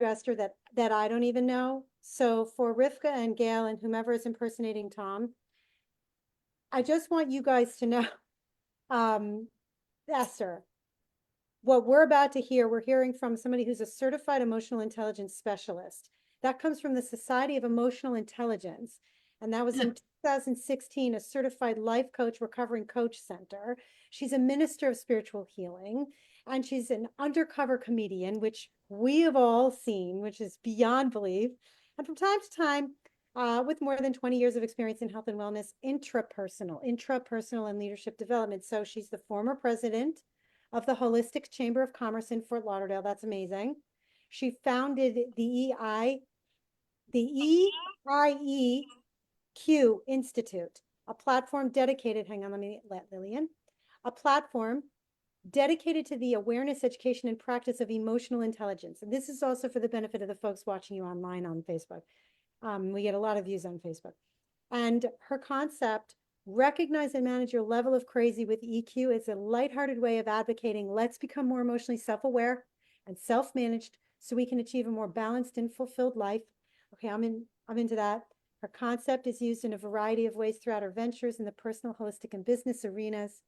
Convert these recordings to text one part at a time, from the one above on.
Esther, that I don't even know. So for Rivka and Gail and whomever is impersonating Tom, I just want you guys to know, um, Esther, what we're about to hear, we're hearing from somebody who's a certified emotional intelligence specialist. That comes from the Society of Emotional Intelligence. And that was in 2016, a certified life coach, recovering coach center. She's a minister of spiritual healing, and she's an undercover comedian, which we have all seen, which is beyond belief. And from time to time, with more than 20 years of experience in health and wellness, intrapersonal and leadership development. So she's the former president of the Holistic Chamber of Commerce in Fort Lauderdale. That's amazing. She founded the EIEQ Institute, a platform dedicated, hang on, let me let Lillian, a platform dedicated to the awareness, education, and practice of emotional intelligence. And this is also for the benefit of the folks watching you online on Facebook. We get a lot of views on Facebook. And her concept, recognize and manage your level of crazy with EQ, is a lighthearted way of advocating, let's become more emotionally self-aware and self-managed so we can achieve a more balanced and fulfilled life. Okay, I'm into that. Her concept is used in a variety of ways throughout her ventures in the personal, holistic, and business arenas.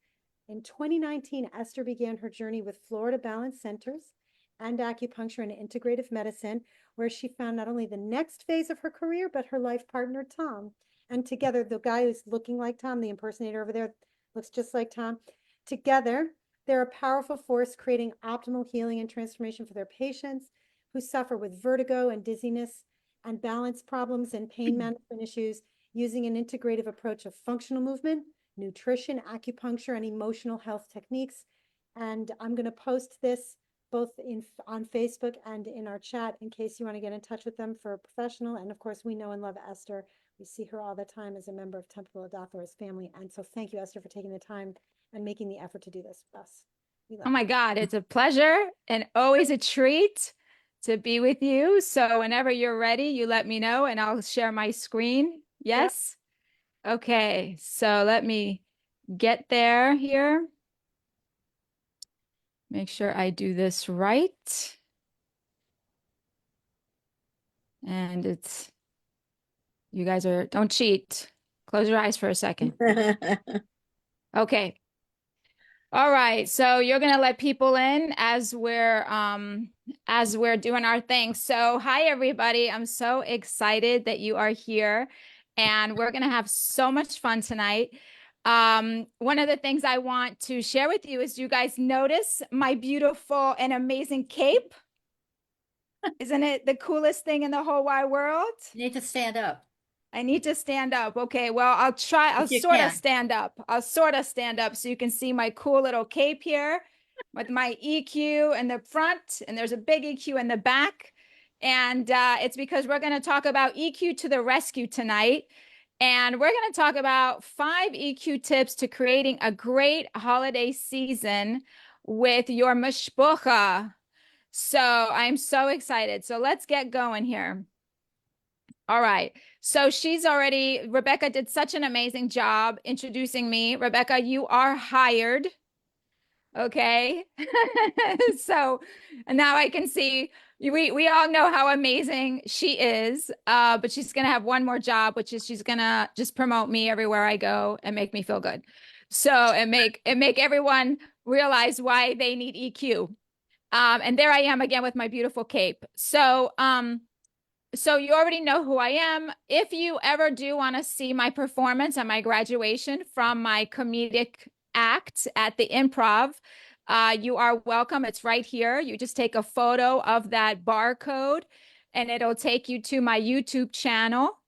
In 2019, Esther began her journey with Florida Balance Centers and acupuncture and integrative medicine, where she found not only the next phase of her career, but her life partner, Tom. And together, the guy who's looking like Tom, the impersonator over there, looks just like Tom. Together, they're a powerful force creating optimal healing and transformation for their patients who suffer with vertigo and dizziness and balance problems and pain management issues using an integrative approach of functional movement, nutrition, acupuncture, and emotional health techniques. And I'm going to post this both on Facebook and in our chat in case you want to get in touch with them for a professional. And of course, we know and love Esther. We see her all the time as a member of Temple Adothora's family. And so thank you, Esther, for taking the time and making the effort to do this with us. We love Oh my God, it's a pleasure and always a treat to be with you. So whenever you're ready, you let me know and I'll share my screen. you. Yeah. Yes? Okay, so let me get there here. Make sure I do this right. And you guys don't cheat. Close your eyes for a second. Okay. All right, so you're gonna let people in as we're doing our thing. So hi everybody. I'm so excited that you are here and we're gonna have so much fun tonight. One of the things I want to share with you is you guys notice my beautiful and amazing cape. Isn't it the coolest thing in the whole wide world? You need to stand up. I need to stand up. Okay, well, I'll try. I'll sort of stand up. I'll sort of stand up so you can see my cool little cape here with my EQ in the front, and there's a big EQ in the back. And it's because we're going to talk about EQ to the rescue tonight. And we're going to talk about 5 EQ tips to creating a great holiday season with your Mishpocha. So I'm so excited. So let's get going here. All right. So Rebecca did such an amazing job introducing me. Rebecca, you are hired. Okay. So now I can see we all know how amazing she is. But she's gonna have one more job, which is she's gonna just promote me everywhere I go and make me feel good. So and make everyone realize why they need EQ. And there I am again with my beautiful cape. So you already know who I am. If you ever do want to see my performance at my graduation from my comedic act at the Improv, you are welcome. It's right here. You just take a photo of that barcode and it'll take you to my YouTube channel.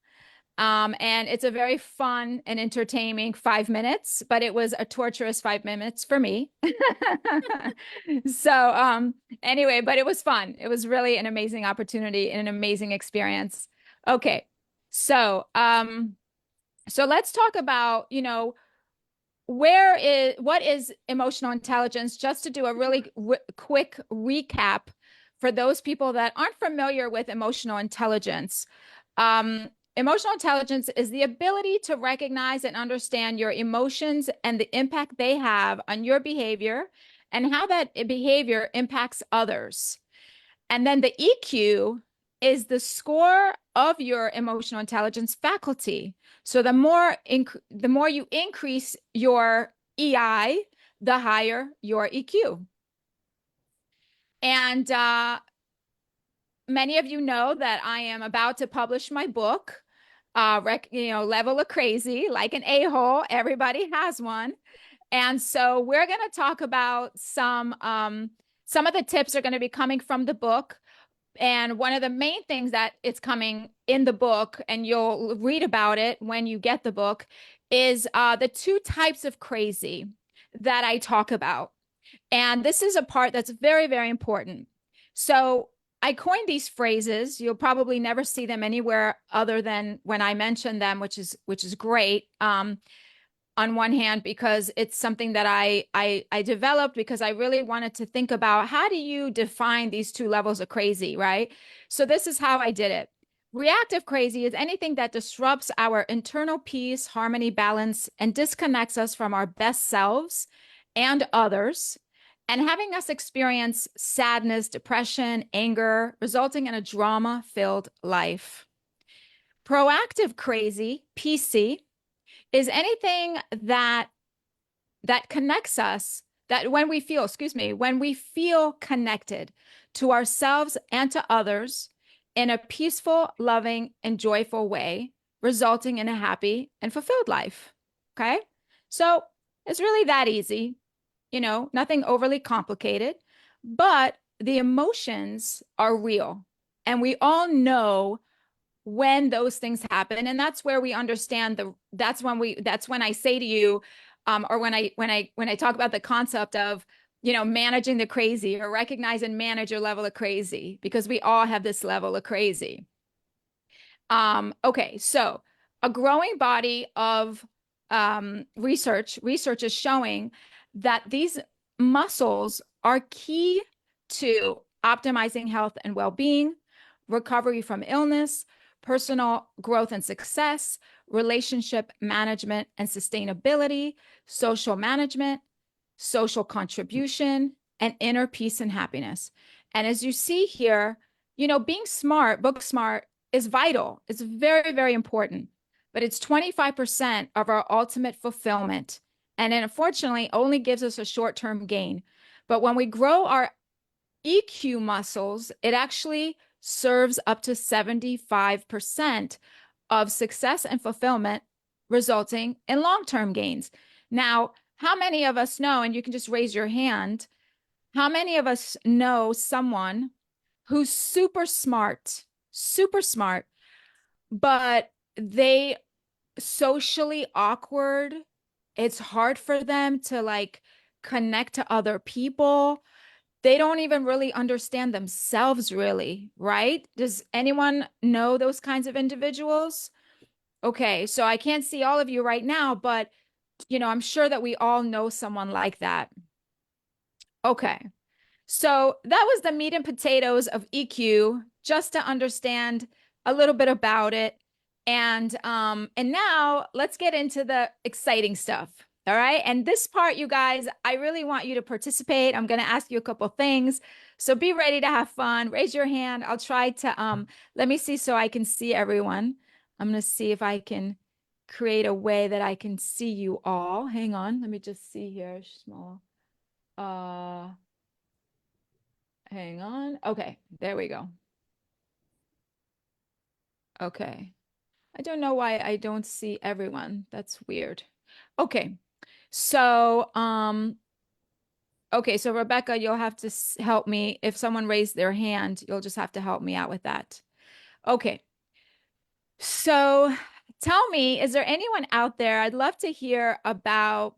And it's a very fun and entertaining 5 minutes, but it was a torturous 5 minutes for me. So anyway, but it was fun. It was really an amazing opportunity and an amazing experience. Okay. So let's talk about, what is emotional intelligence, just to do a really quick recap for those people that aren't familiar with emotional intelligence. Emotional intelligence is the ability to recognize and understand your emotions and the impact they have on your behavior and how that behavior impacts others. And then the EQ is the score of your emotional intelligence faculty. So the more you increase your EI, the higher your EQ. And many of you know that I am about to publish my book, Level of Crazy, like an a-hole. Everybody has one. And so we're going to talk about some of the tips are going to be coming from the book. And one of the main things that it's coming in the book, and you'll read about it when you get the book, is the two types of crazy that I talk about. And this is a part that's very, very important. So I coined these phrases. You'll probably never see them anywhere other than when I mention them, which is great. On one hand, because it's something that I developed because I really wanted to think about how do you define these two levels of crazy, right? So this is how I did it. Reactive crazy is anything that disrupts our internal peace, harmony, balance, and disconnects us from our best selves and others, and having us experience sadness, depression, anger, resulting in a drama-filled life. Proactive crazy, PC, is anything that connects us, that when we feel connected to ourselves and to others in a peaceful, loving, and joyful way, resulting in a happy and fulfilled life. Okay. So it's really that easy, nothing overly complicated, but the emotions are real. And we all know when those things happen, and that's where we understand that's when I say to you, or when I talk about the concept of managing the crazy, or recognize and manage your level of crazy, because we all have this level of crazy. Okay, so a growing body of research is showing that these muscles are key to optimizing health and well-being, recovery from illness, personal growth and success, relationship management and sustainability, social management, social contribution, and inner peace and happiness. And as you see here, being smart, book smart, is vital. It's very, very important, but it's 25% of our ultimate fulfillment. And then unfortunately only gives us a short-term gain. But when we grow our EQ muscles, it actually serves up to 75% of success and fulfillment, resulting in long-term gains. Now, how many of us know, and you can just raise your hand, how many of us know someone who's super smart, but they socially awkward? It's hard for them to like connect to other people. They don't even really understand themselves, really, right? Does anyone know those kinds of individuals? Okay, so I can't see all of you right now, but I'm sure that we all know someone like that. Okay. So that was the meat and potatoes of EQ, just to understand a little bit about it. And now let's get into the exciting stuff. All right. And this part, you guys, I really want you to participate. I'm going to ask you a couple things. So be ready to have fun. Raise your hand. I'll try to let me see so I can see everyone. I'm going to see if I can create a way that I can see you all. Hang on. Let me just see here. Small. Hang on. Okay, there we go. Okay. I don't know why I don't see everyone. That's weird. Okay. So, okay, so Rebecca, you'll have to help me. If someone raised their hand, you'll just have to help me out with that. Okay. So, tell me, is there anyone out there? I'd love to hear about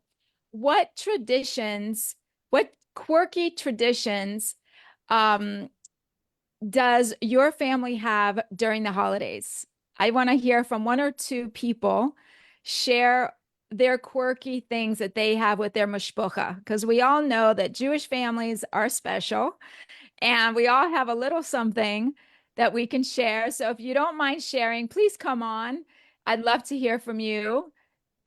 what traditions, what quirky traditions, um, does your family have during the holidays? I want to hear from one or two people share their quirky things that they have with their mishpocha, because we all know that Jewish families are special and we all have a little something that we can share. So if you don't mind sharing, please come on. I'd love to hear from you.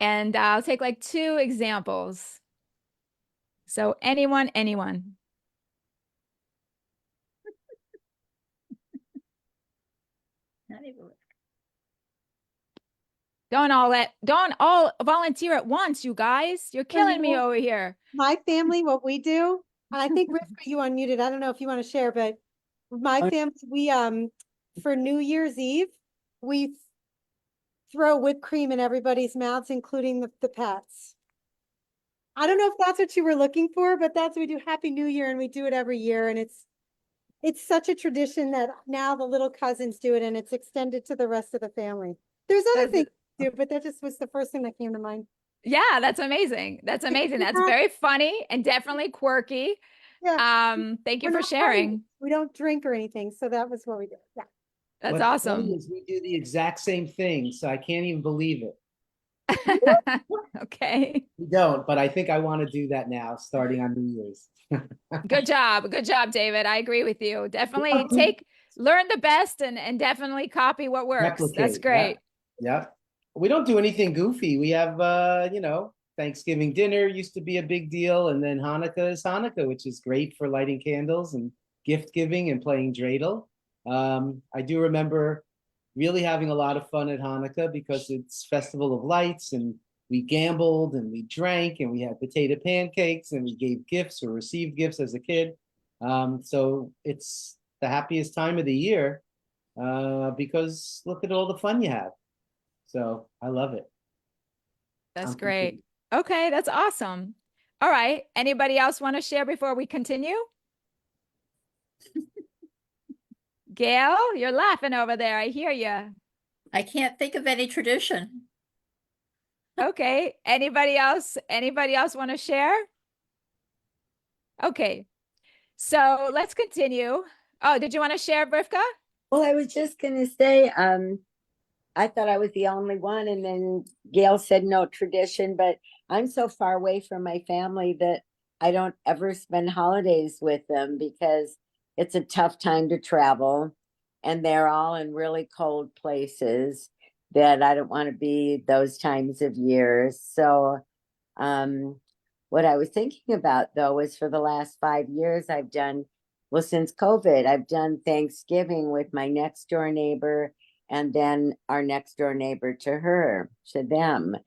And I'll take like two examples. So anyone. Don't all volunteer at once, you guys. You're killing me over here. My family, what we do, and I think Rivka, you unmuted. I don't know if you want to share, but my family, we for New Year's Eve, we throw whipped cream in everybody's mouths, including the pets. I don't know if that's what you were looking for, but that's what we do. Happy New Year, and we do it every year, and it's such a tradition that now the little cousins do it, and it's extended to the rest of the family. There's other things to do, but that just was the first thing that came to mind. Yeah, that's amazing. That's amazing. That's very funny and definitely quirky. Yeah. Thank you We're for not sharing. partying. We don't drink or anything, so that was what we did. Yeah. That's What's funny awesome. is we do the exact same thing, so I can't even believe it. Okay. We don't, but I think I want to do that now, starting on New Year's. Good job. Good job, David. I agree with you. Definitely learn the best and definitely copy what works. Replicate. That's great. Yep. We don't do anything goofy. We have, Thanksgiving dinner used to be a big deal, and then Hanukkah is Hanukkah, which is great for lighting candles and gift giving and playing dreidel. I do remember really having a lot of fun at Hanukkah because it's Festival of Lights, and we gambled and we drank and we had potato pancakes and we gave gifts or received gifts as a kid. So it's the happiest time of the year because look at all the fun you have. So I love it. That's great. Okay, that's awesome. All right. Anybody else want to share before we continue? Gail, you're laughing over there. I hear you. I can't think of any tradition. Okay. Anybody else? Anybody else want to share? Okay. So let's continue. Oh, did you want to share, Brivka? Well, I was just going to say, I thought I was the only one, and then Gail said no tradition, but I'm so far away from my family that I don't ever spend holidays with them because it's a tough time to travel, and they're all in really cold places that I don't want to be those times of years. So, what I was thinking about though was for the last 5 years, since COVID, I've done Thanksgiving with my next door neighbor and then our next door neighbor to them.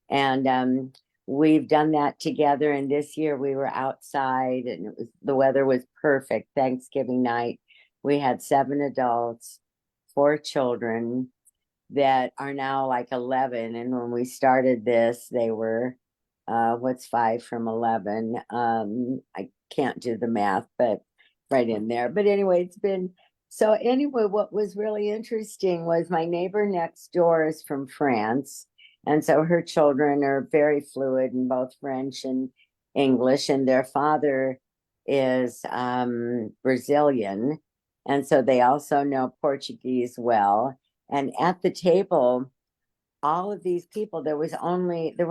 And we've done that together. And this year we were outside and the weather was perfect. Thanksgiving night, we had 7 adults, 4 children that are now like 11. And when we started this, they were, what's 5 from 11? I can't do the math, but right in there. But anyway, what was really interesting was my neighbor next door is from France. And so her children are very fluid in both French and English, and their father is Brazilian. And so they also know Portuguese well. And at the table, all of these people, there were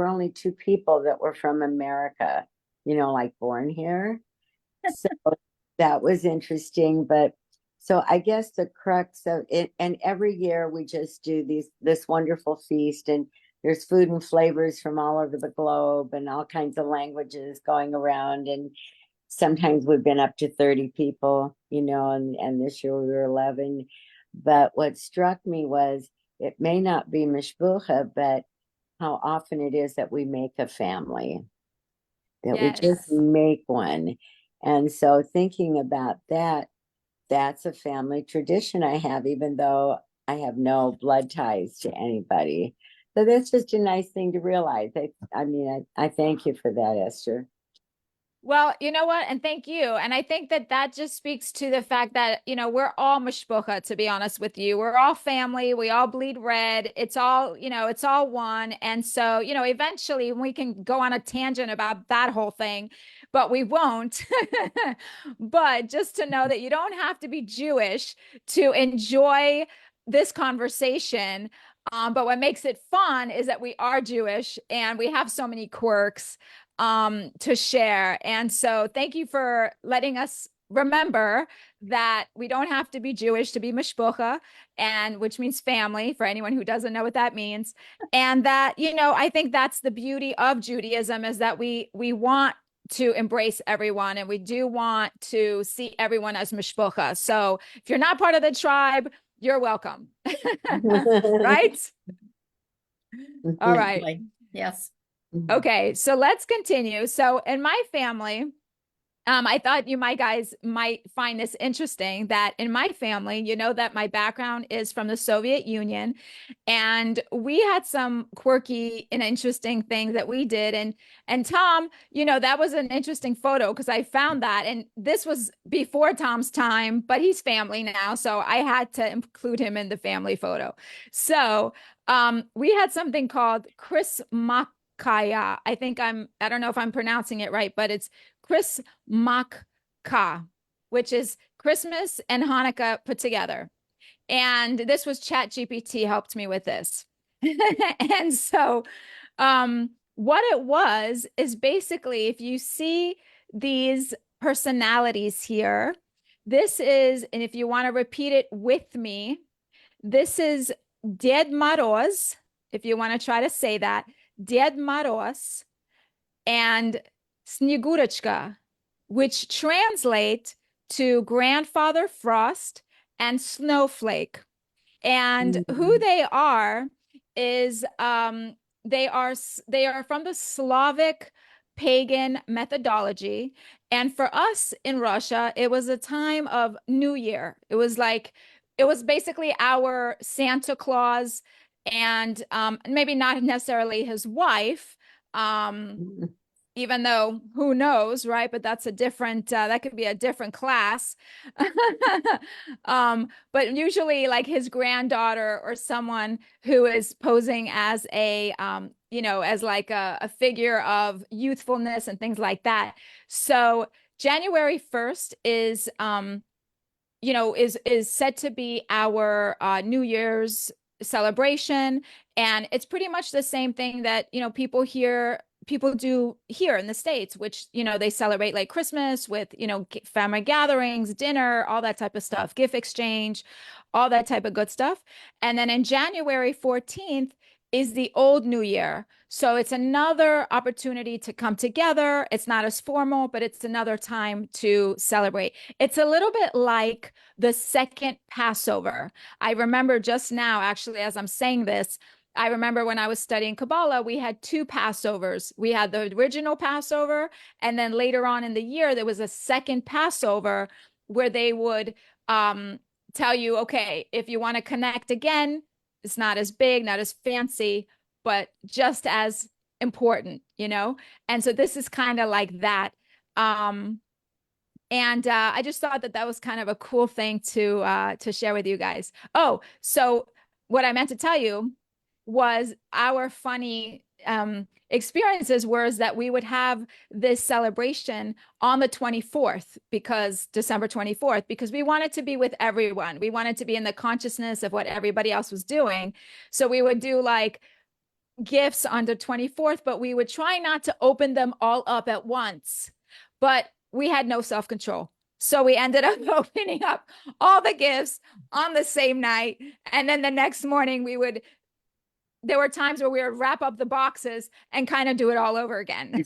only 2 people that were from America, like born here. So that was interesting. But so I guess the crux of it, and every year we just do this wonderful feast, and there's food and flavors from all over the globe and all kinds of languages going around. And sometimes we've been up to 30 people, and this year we were 11. But what struck me was it may not be Mishpocha, but how often it is that we make a family, that we just make one. And so thinking about that, that's a family tradition I have, even though I have no blood ties to anybody. So that's just a nice thing to realize. I thank you for that, Esther. Well, you know what? And thank you. And I think that just speaks to the fact that, we're all Mishpocha, to be honest with you. We're all family. We all bleed red. It's all, it's all one. And so, eventually we can go on a tangent about that whole thing, but we won't. But just to know that you don't have to be Jewish to enjoy this conversation. But what makes it fun is that we are Jewish and we have so many quirks to share. And so thank you for letting us remember that we don't have to be Jewish to be Mishpocha, and which means family for anyone who doesn't know what that means. And that, I think that's the beauty of Judaism, is that we want to embrace everyone, and we do want to see everyone as Mishpocha. So if you're not part of the tribe, You're welcome. Right? All right. Like, yes. Okay, so let's continue. So in my family, I thought guys might find this interesting that in my family, you know that my background is from the Soviet Union, and we had some quirky and interesting things that we did. And Tom, you know, that was an interesting photo because I found that, and this was before Tom's time, but he's family now, so I had to include him in the family photo. So we had something called Chris Kaya. I don't know if I'm pronouncing it right, but it's Chris Makka, which is Christmas and Hanukkah put together. And this was ChatGPT helped me with this. And so what it was is basically if you see these personalities here, this is, and if you want to repeat it with me, this is Ded Maroz, if you want to try to say that, Ded Maroz and Snegurочка, which translate to Grandfather Frost and Snowflake. And who they are is they are from the Slavic pagan methodology. And for us in Russia, it was a time of New Year. It was basically our Santa Claus and maybe not necessarily his wife. Even though who knows, right? But that's a different, that could be a different class. But usually like his granddaughter or someone who is posing as a, as like a figure of youthfulness and things like that. So January 1st is, is said to be our New Year's celebration. And it's pretty much the same thing that, people do here in the States, which, they celebrate like Christmas with, family gatherings, dinner, all that type of stuff, gift exchange, all that type of good stuff. And then in January 14th is the old New Year. So it's another opportunity to come together. It's not as formal, but it's another time to celebrate. It's a little bit like the second Passover. I remember just now, actually, as I'm saying this, I remember when I was studying Kabbalah, we had two Passovers. We had the original Passover, and then later on in the year, there was a second Passover where they would tell you, okay, if you want to connect again, it's not as big, not as fancy, but just as important, And so this is kind of like that. And I just thought that was kind of a cool thing to share with you guys. Oh, so what I meant to tell you was our funny experiences was that we would have this celebration on the 24th, December 24th, because we wanted to be with everyone. We wanted to be in the consciousness of what everybody else was doing. So we would do like gifts on the 24th, but we would try not to open them all up at once. But we had no self-control. So we ended up opening up all the gifts on the same night. And then the next morning there were times where we would wrap up the boxes and kind of do it all over again.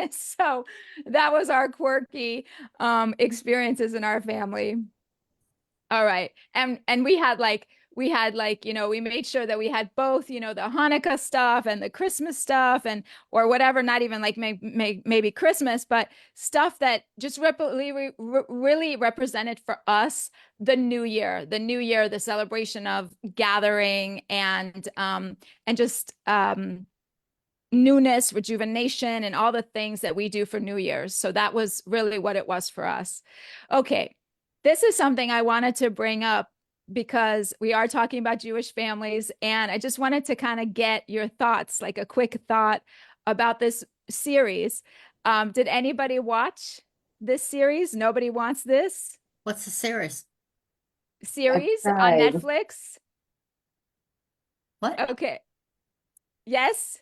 So that was our quirky experiences in our family. All right. And we made sure that we had both, the Hanukkah stuff and the Christmas stuff or whatever, not even like maybe Christmas, but stuff that just really represented for us the new year, the celebration of gathering and just newness, rejuvenation, and all the things that we do for New Year's. So that was really what it was for us. Okay. This is something I wanted to bring up because we are talking about Jewish families, and I just wanted to kind of get your thoughts, like a quick thought about this series. Did anybody watch this series? Nobody wants this? What's the series? Series on Netflix? What? Okay. Yes?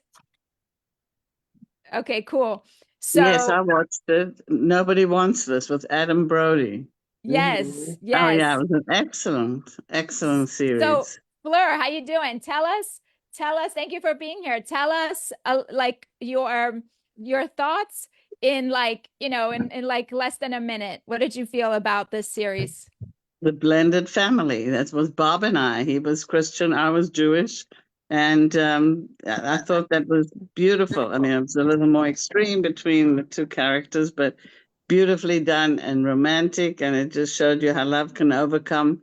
Okay, cool. So yes, I watched it. Nobody Wants This with Adam Brody. yes, Mhm. yes. Oh yeah, it was an excellent series. So Fleur, how you doing? Tell us, thank you for being here. Tell us like your thoughts in like, in like less than a minute. What did you feel about this series? the blended family. That was Bob and I. He was Christian, I was Jewish. And I thought that was beautiful. I mean, it was a little more extreme between the two characters, but beautifully done and romantic. And it just showed you how love can overcome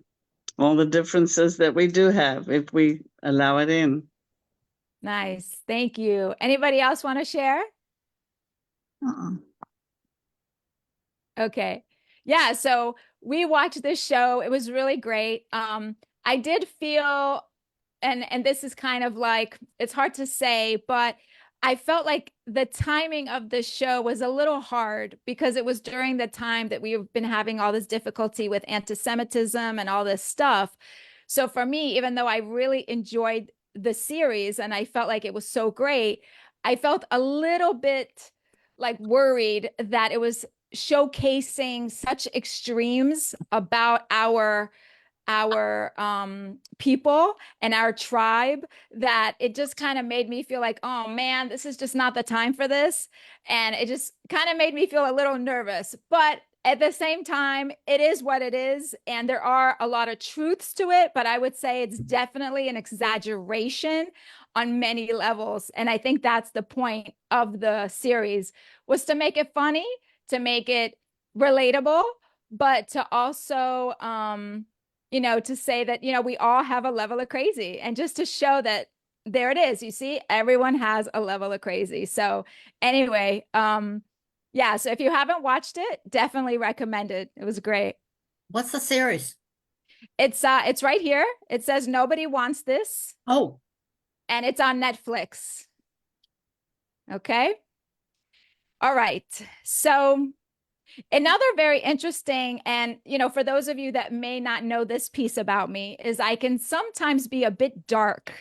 all the differences that we do have if we allow it in. Nice. Thank you. Anybody else want to share? Uh-uh. Okay. Yeah, so we watched this show. It was really great. I did feel, and this is kind of like, it's hard to say, but I felt like the timing of the show was a little hard because it was during the time that we've been having all this difficulty with anti-Semitism and all this stuff. So for me, even though I really enjoyed the series and I felt like it was so great, I felt a little bit like worried that it was showcasing such extremes about our people and our tribe that it just kind of made me feel like, oh man, this is just not the time for this. And it just kind of made me feel a little nervous. But at the same time, it is what it is. And there are a lot of truths to it, but I would say it's definitely an exaggeration on many levels. And I think that's the point of the series, was to make it funny, to make it relatable, but to also, to say that, we all have a level of crazy, and just to show that there it is. You see, everyone has a level of crazy. So anyway, yeah, so if you haven't watched it, definitely recommend it. It was great. What's the series? It's right here. It says Nobody Wants This, Oh, and it's on Netflix. Okay. All right. So another very interesting, and for those of you that may not know this piece about me, is I can sometimes be a bit dark.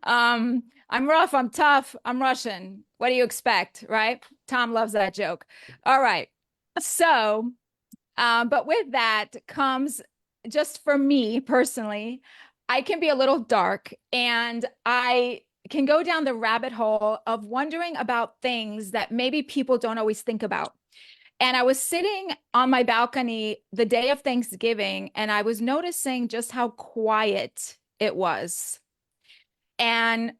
I'm rough, I'm tough, I'm Russian. What do you expect, right? Tom loves that joke. All right. So, but with that comes, just for me personally, I can be a little dark, and I can go down the rabbit hole of wondering about things that maybe people don't always think about. And I was sitting on my balcony the day of Thanksgiving, and I was noticing just how quiet it was. And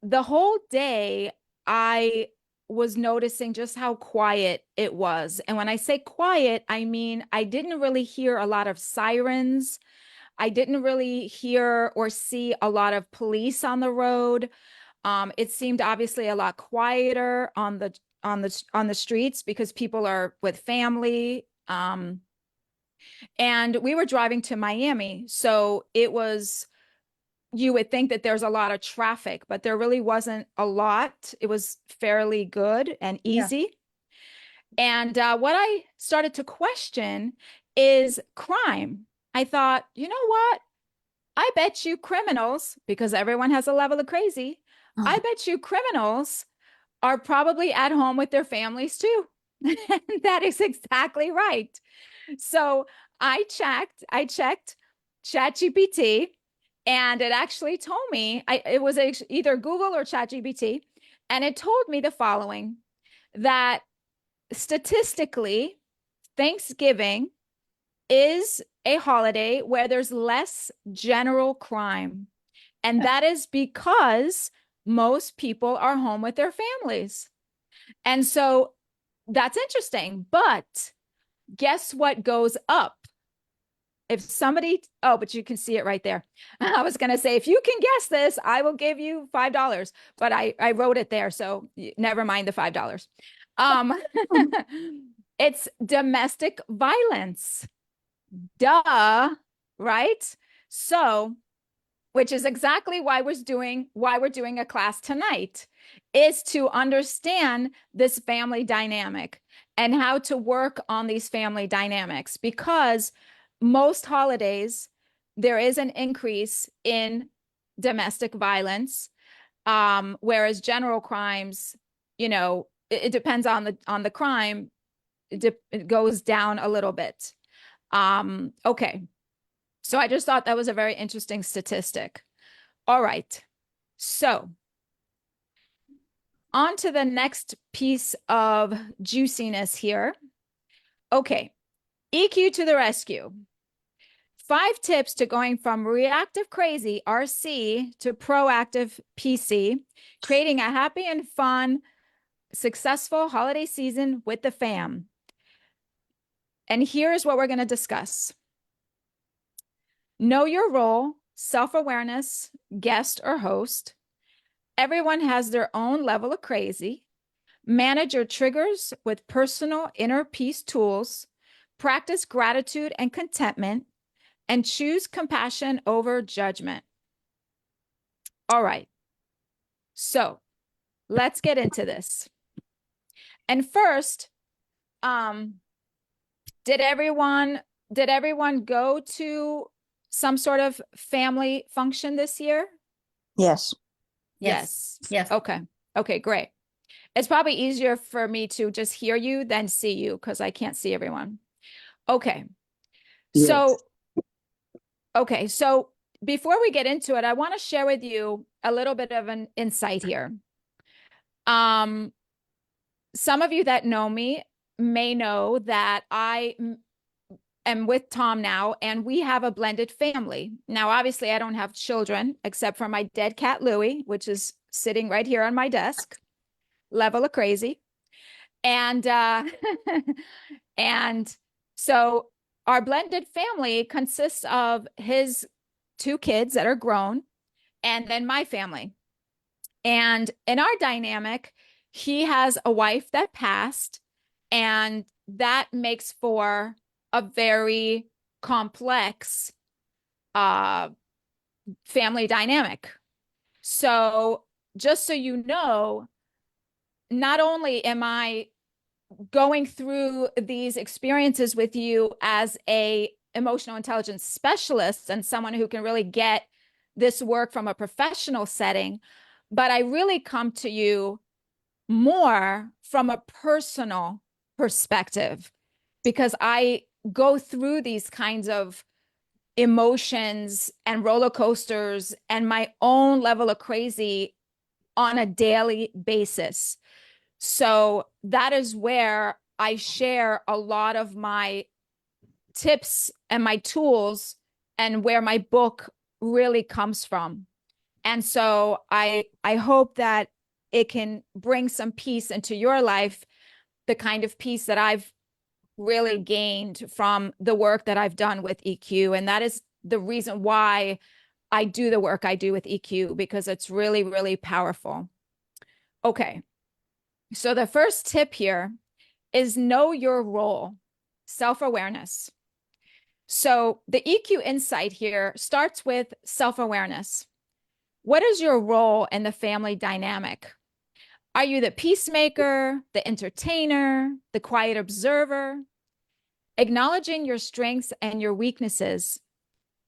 the whole day, I was noticing just how quiet it was. And when I say quiet, I mean, I didn't really hear a lot of sirens. I didn't really hear or see a lot of police on the road. It seemed obviously a lot quieter on the streets because people are with family. And we were driving to Miami, so it was, you would think that there's a lot of traffic, but there really wasn't a lot. It was fairly good and easy. And what I started to question is crime. I thought, you know what? I bet you criminals, because everyone has a level of crazy, I bet you criminals are probably at home with their families too. That is exactly right. So I checked ChatGPT, and it actually told me, it was either Google or ChatGPT, and it told me the following, that statistically, Thanksgiving is a holiday where there's less general crime. And that is because most people are home with their families. And so that's interesting. But guess what goes up? If somebody, oh, but you can see it right there. I was going to say, if you can guess this, I will give you $5. But I wrote it there, so never mind the $5. It's domestic violence. Duh, right? So, which is exactly why we're doing a class tonight, is to understand this family dynamic and how to work on these family dynamics, because most holidays there is an increase in domestic violence, whereas general crimes, it depends on the crime, it goes down a little bit. Okay. So I just thought that was a very interesting statistic. All right. So on to the next piece of juiciness here. Okay. EQ to the rescue. 5 tips to going from reactive crazy, RC, to proactive PC, creating a happy and fun, successful holiday season with the fam. And here's what we're going to discuss. Know your role, self-awareness, guest or host. Everyone has their own level of crazy. Manage your triggers with personal inner peace tools. Practice gratitude and contentment. And choose compassion over judgment. All right. So let's get into this. And first, did everyone go to some sort of family function this year? Yes. Yes. Yes. Okay. Okay, great. It's probably easier for me to just hear you than see you because I can't see everyone. Okay. Yes. Okay, so before we get into it, I want to share with you a little bit of an insight here. Some of you that know me may know that I am with Tom now, and we have a blended family. Now, obviously, I don't have children except for my dead cat, Louie, which is sitting right here on my desk, level of crazy. And and so our blended family consists of his 2 kids that are grown, and then my family. And in our dynamic, he has a wife that passed, and that makes for a very complex family dynamic. So just so you know, not only am I going through these experiences with you as a emotional intelligence specialist and someone who can really get this work from a professional setting, but I really come to you more from a personal perspective because I go through these kinds of emotions and roller coasters and my own level of crazy on a daily basis. So that is where I share a lot of my tips and my tools and where my book really comes from. And so I hope that it can bring some peace into your life, the kind of peace that I've really gained from the work that I've done with EQ. And that is the reason why I do the work I do with EQ, because it's really, really powerful. Okay. So the first tip here is know your role, self-awareness. So the EQ insight here starts with self-awareness. What is your role in the family dynamic? Are you the peacemaker, the entertainer, the quiet observer? Acknowledging your strengths and your weaknesses,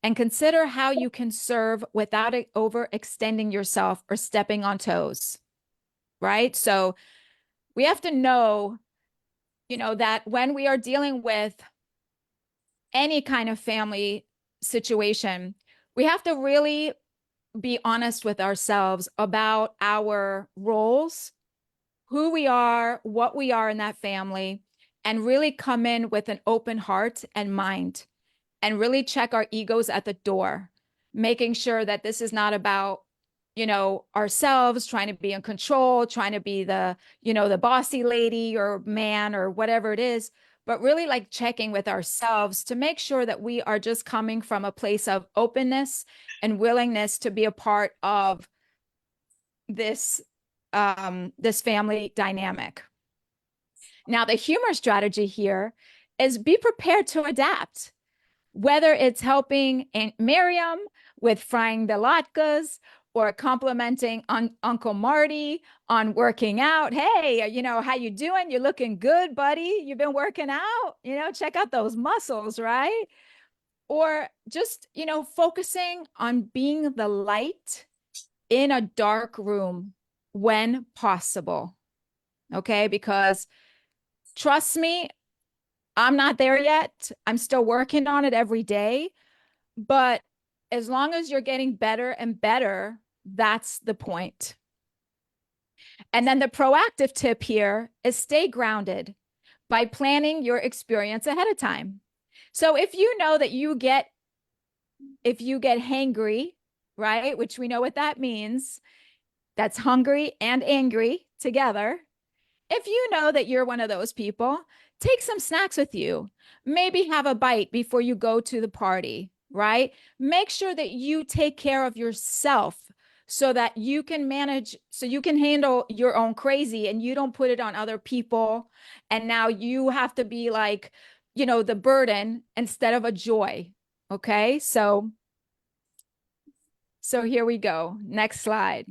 and consider how you can serve without overextending yourself or stepping on toes, right? So we have to know, that when we are dealing with any kind of family situation, we have to really be honest with ourselves about our roles, who we are, what we are in that family, and really come in with an open heart and mind and really check our egos at the door, making sure that this is not about, ourselves trying to be in control, trying to be the bossy lady or man or whatever it is, but really like checking with ourselves to make sure that we are just coming from a place of openness and willingness to be a part of this family dynamic. Now, the humor strategy here is be prepared to adapt, whether it's helping Aunt Miriam with frying the latkes or complimenting Uncle Marty on working out. Hey, how you doing? You're looking good, buddy. You've been working out, check out those muscles, right? Or just, focusing on being the light in a dark room when possible. Okay, because trust me, I'm not there yet. I'm still working on it every day. But as long as you're getting better and better, that's the point. And then the proactive tip here is stay grounded by planning your experience ahead of time. So if you know that if you get hangry, right, which we know what that means, that's hungry and angry together. If you know that you're one of those people, take some snacks with you. Maybe have a bite before you go to the party, right? Make sure that you take care of yourself so that you can manage, so you can handle your own crazy and you don't put it on other people. And now you have to be like, the burden instead of a joy. Okay. So here we go. Next slide.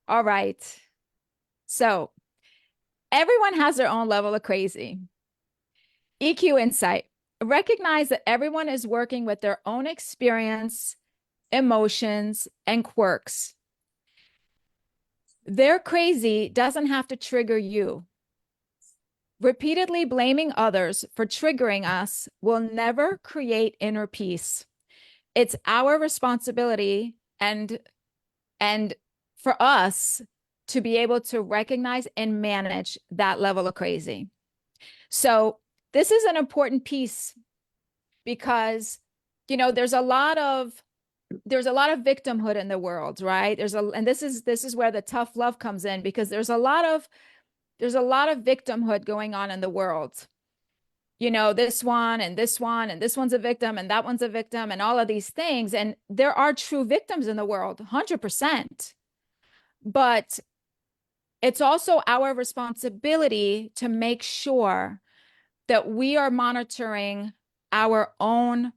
All right. So everyone has their own level of crazy. EQ insight. Recognize that everyone is working with their own experience, emotions, and quirks. Their crazy doesn't have to trigger you. Repeatedly blaming others for triggering us will never create inner peace. It's our responsibility and for us to be able to recognize and manage that level of crazy. So this is an important piece because, there's a lot of victimhood in the world, right? And this is where the tough love comes in, because there's a lot of victimhood going on in the world. This one and this one, and this one's a victim and that one's a victim and all of these things. And there are true victims in the world, 100%. But it's also our responsibility to make sure that we are monitoring our own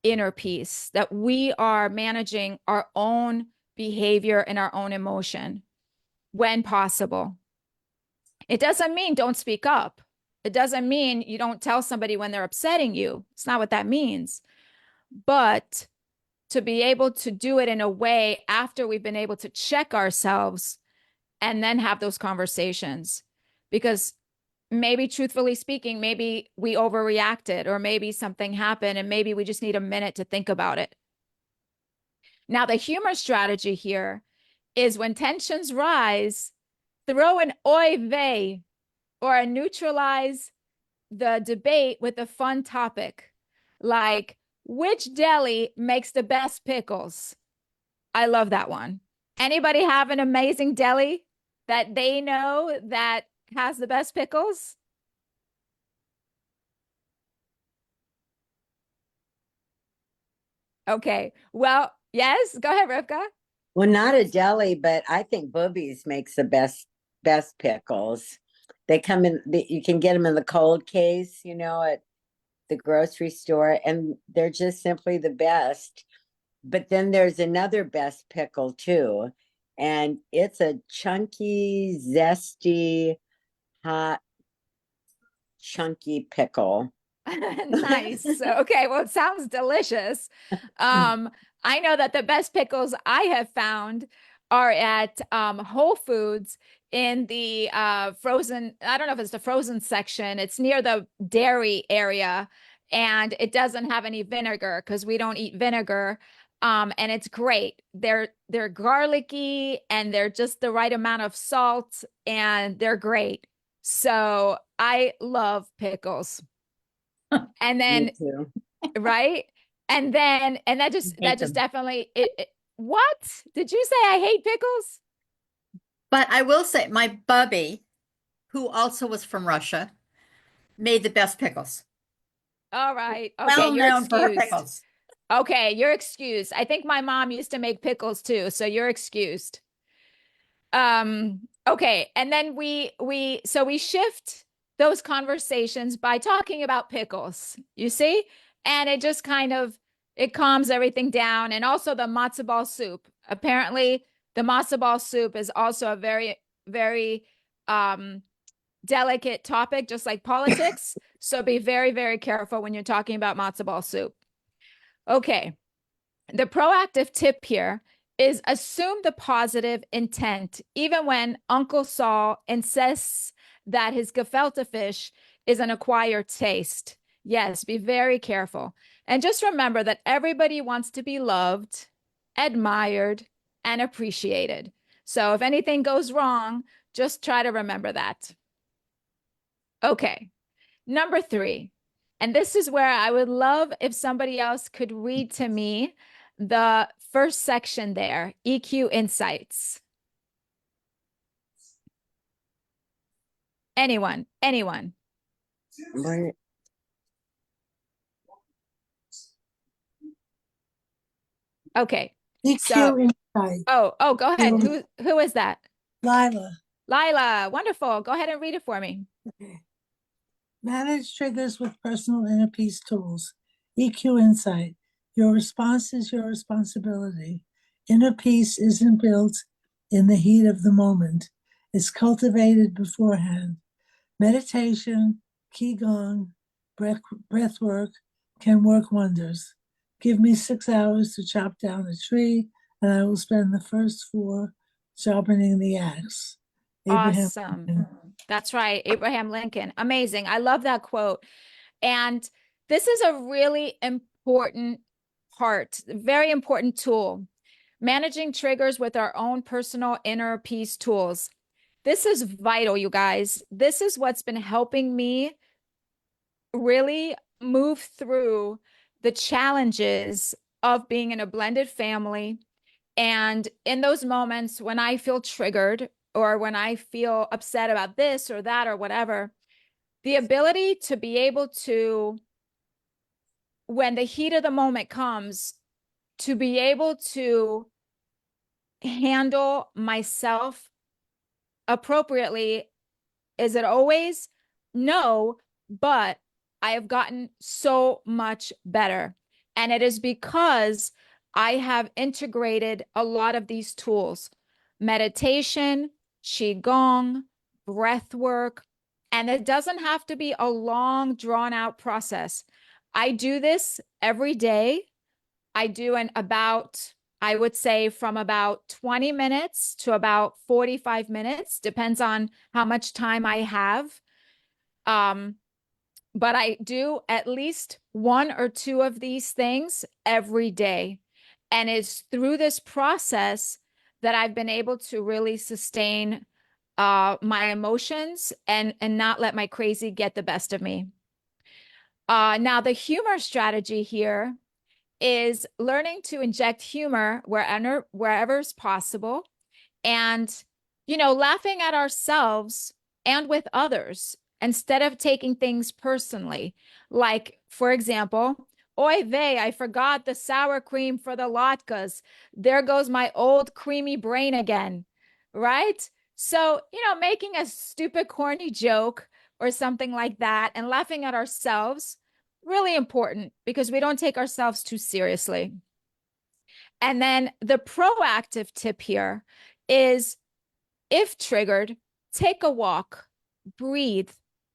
inner peace, that we are managing our own behavior and our own emotion when possible. It doesn't mean don't speak up. It doesn't mean you don't tell somebody when they're upsetting you. It's not what that means. But to be able to do it in a way after we've been able to check ourselves and then have those conversations. Because maybe, truthfully speaking, maybe we overreacted, or maybe something happened and maybe we just need a minute to think about it. Now, the humor strategy here is when tensions rise, throw an oy vey or neutralize the debate with a fun topic, like which deli makes the best pickles? I love that one. Anybody have an amazing deli that they know that has the best pickles? Okay. Well, yes, go ahead, Rivka. Well, not a deli, but I think Boobies makes the best pickles. They come in, you can get them in the cold case, at the grocery store, and they're just simply the best. But then there's another best pickle too, and it's a chunky, zesty, hot, chunky pickle. Nice. Okay, well, it sounds delicious. I know that the best pickles I have found are at Whole Foods in the frozen, I don't know if it's the frozen section. It's near the dairy area, and it doesn't have any vinegar because we don't eat vinegar. And it's great. They're garlicky and they're just the right amount of salt, and they're great. So I love pickles. And then, right? And that just definitely what? Did you say I hate pickles? But I will say my bubby, who also was from Russia, made the best pickles. All right. Okay, Well you're known for her excused. pickles. Okay, you're excused. I think my mom used to make pickles too, so you're excused. Okay, and then we shift those conversations by talking about pickles, you see? And it just kind of it calms everything down. And also the matzo ball soup. Apparently, the matzo ball soup is also a very, very delicate topic, just like politics. So be very, very careful when you're talking about matzo ball soup. Okay. The proactive tip here is assume the positive intent, even when Uncle Saul insists that his gefilte fish is an acquired taste. Yes, be very careful. And just remember that everybody wants to be loved, admired, and appreciated. So if anything goes wrong, just try to remember that. Okay. Number 3, And this is where I would love if somebody else could read to me the first section there, EQ Insights. Anyone? Right. Okay. EQ So, insight. oh, go ahead. Who is that? Lila. Lila, wonderful. Go ahead and read it for me. Okay. Manage triggers with personal inner peace tools. EQ insight. Your response is your responsibility. Inner peace isn't built in the heat of the moment. It's cultivated beforehand. Meditation, qigong, breath work can work wonders. Give me 6 hours to chop down a tree, and I will spend the first 4 sharpening the axe. Abraham Awesome. Lincoln. That's right. Abraham Lincoln. Amazing. I love that quote. And this is a really important part, very important tool. Managing triggers with our own personal inner peace tools. This is vital, you guys. This is what's been helping me really move through the challenges of being in a blended family. And in those moments when I feel triggered or when I feel upset about this or that or whatever, the ability to be able to, when the heat of the moment comes, to be able to handle myself appropriately. Is it always? No, but I have gotten so much better. And it is because I have integrated a lot of these tools: meditation, qigong, breath work. And it doesn't have to be a long, drawn out process. I do this every day. I do in about, I would say, from about 20 minutes to about 45 minutes, depends on how much time I have. But I do at least 1 or 2 of these things every day. And it's through this process that I've been able to really sustain my emotions and not let my crazy get the best of me. Now, the humor strategy here is learning to inject humor wherever is possible, and laughing at ourselves and with others instead of taking things personally. Like, for example, oy vey, I forgot the sour cream for the latkes. There goes my old creamy brain again, right? So, making a stupid, corny joke or something like that and laughing at ourselves, really important because we don't take ourselves too seriously. And then the proactive tip here is, if triggered, take a walk, breathe,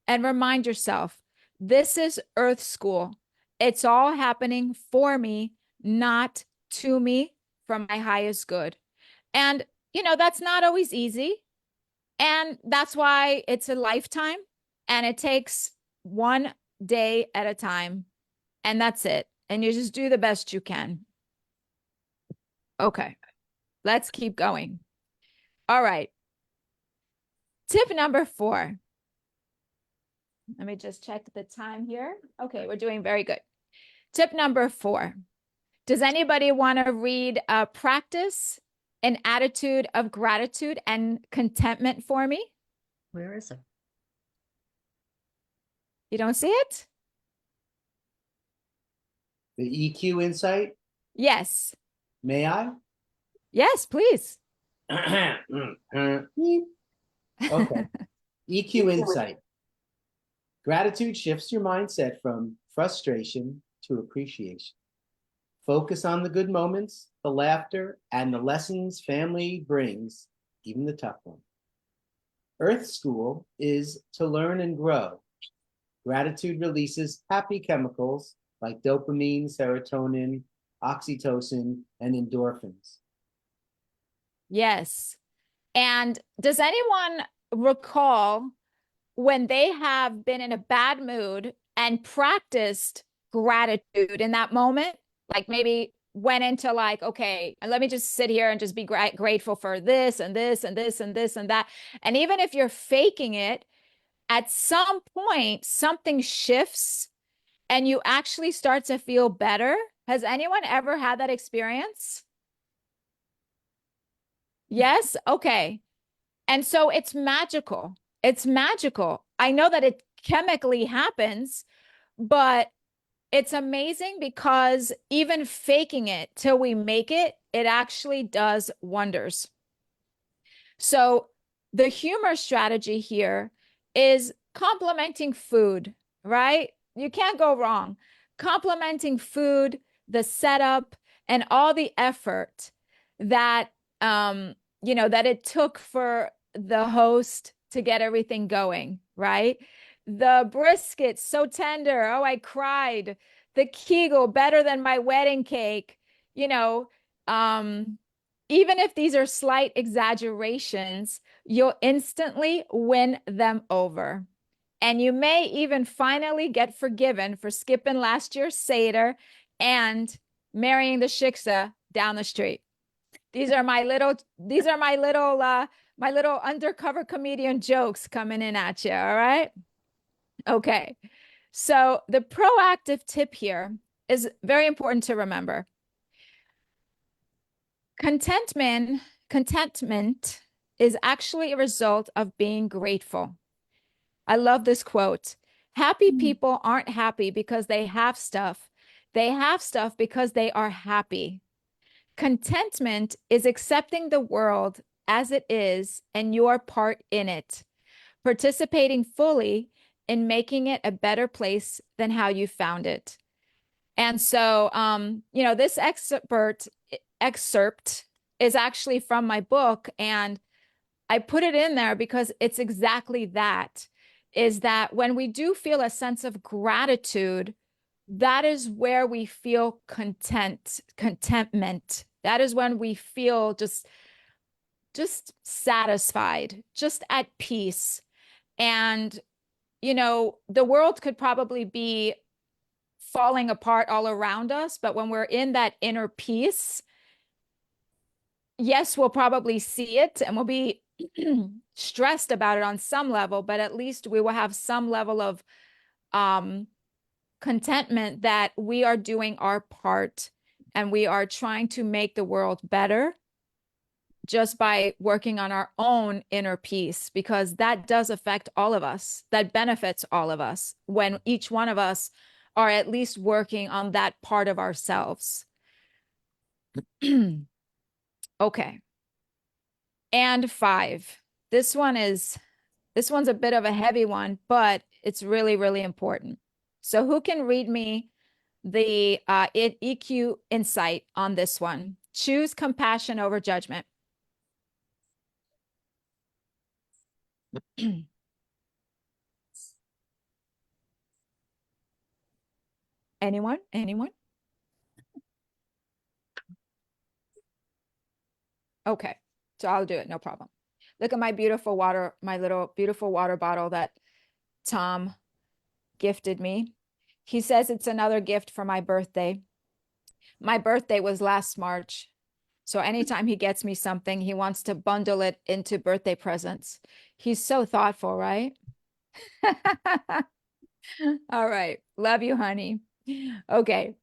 and remind yourself, this is Earth School. It's all happening for me, not to me, for my highest good. And, that's not always easy. And that's why it's a lifetime, and it takes one day at a time. And that's it. And you just do the best you can. Okay, let's keep going. All right. Tip number 4. Let me just check the time here. Okay, we're doing very good. Tip number 4. Does anybody want to read practice an attitude of gratitude and contentment for me? Where is it? You don't see it? The EQ insight. Yes. May I? Yes, please. Okay. EQ insight. Gratitude shifts your mindset from frustration to appreciation. Focus on the good moments, the laughter, and the lessons family brings, even the tough ones. Earth School is to learn and grow. Gratitude releases happy chemicals like dopamine, serotonin, oxytocin, and endorphins. Yes. And does anyone recall when they have been in a bad mood and practiced gratitude in that moment? Like maybe went into like, okay, let me just sit here and just be grateful for this and this and this and this and that. And even if you're faking it, at some point, something shifts and you actually start to feel better. Has anyone ever had that experience? Yes? Okay. And so it's magical. It's magical. I know that it chemically happens, but it's amazing because even faking it till we make it, it actually does wonders. So the humor strategy here is complementing food, right? You can't go wrong. Complementing food, the setup, and all the effort that that it took for the host to get everything going, right? The brisket, so tender. Oh, I cried. The kegel, better than my wedding cake. You know, um, even if these are slight exaggerations, you'll instantly win them over. And you may even finally get forgiven for skipping last year's Seder and marrying the shiksa down the street. These are my little undercover comedian jokes coming in at you, all right? Okay. So the proactive tip here is very important to remember. Contentment is actually a result of being grateful. I love this quote. Happy people aren't happy because they have stuff. They have stuff because they are happy. Contentment is accepting the world as it is and your part in it, participating fully in making it a better place than how you found it. And so, this excerpt is actually from my book, and I put it in there because it's exactly that, is that when we do feel a sense of gratitude, that is where we feel contentment. That is when we feel just satisfied, just at peace. And, the world could probably be falling apart all around us, but when we're in that inner peace, yes, we'll probably see it and we'll be stressed about it on some level, but at least we will have some level of contentment that we are doing our part and we are trying to make the world better just by working on our own inner peace, because that does affect all of us. That benefits all of us when each one of us are at least working on that part of ourselves. Okay. And 5. This one's a bit of a heavy one, but it's really, really important. So who can read me the EQ insight on this one? Choose compassion over judgment. Anyone? Okay, so I'll do it, no problem. Look at my beautiful water, my little beautiful water bottle that Tom gifted me. He says it's another gift for my birthday. My birthday was last March. So anytime he gets me something, he wants to bundle it into birthday presents. He's so thoughtful, right? All right. Love you, honey. Okay.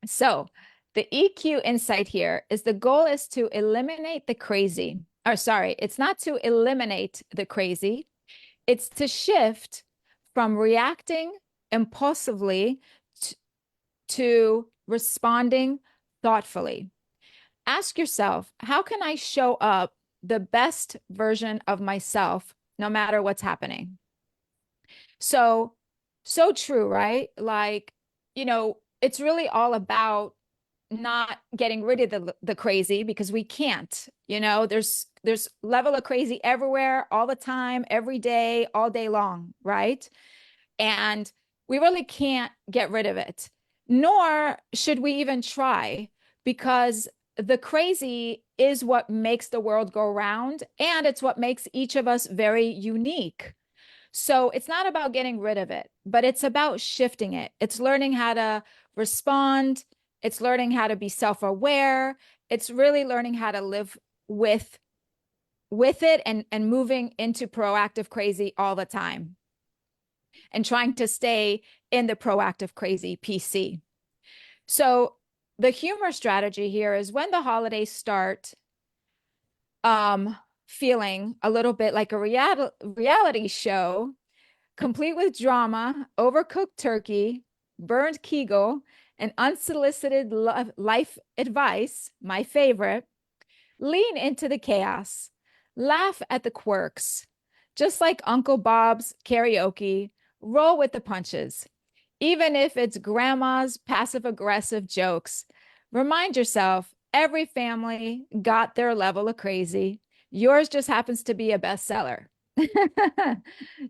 So the EQ insight here is the goal is to eliminate the crazy. Or sorry, it's not to eliminate the crazy. It's to shift from reacting impulsively to responding thoughtfully. Ask yourself, how can I show up the best version of myself no matter what's happening? So true, right? Like, it's really all about not getting rid of the crazy, because we can't. There's level of crazy everywhere, all the time, every day, all day long, right? And we really can't get rid of it, nor should we even try, because the crazy is what makes the world go round, and it's what makes each of us very unique. So it's not about getting rid of it, but it's about shifting it. It's learning how to respond. It's learning how to be self-aware. It's really learning how to live with it and moving into proactive crazy all the time. and trying to stay in the proactive crazy PC. So the humor strategy here is when the holidays start, feeling a little bit like a reality show, complete with drama, overcooked turkey, burned Kegel, and unsolicited life advice, my favorite, lean into the chaos, laugh at the quirks, just like Uncle Bob's karaoke, roll with the punches. Even if it's grandma's passive-aggressive jokes, remind yourself every family got their level of crazy. Yours just happens to be a bestseller.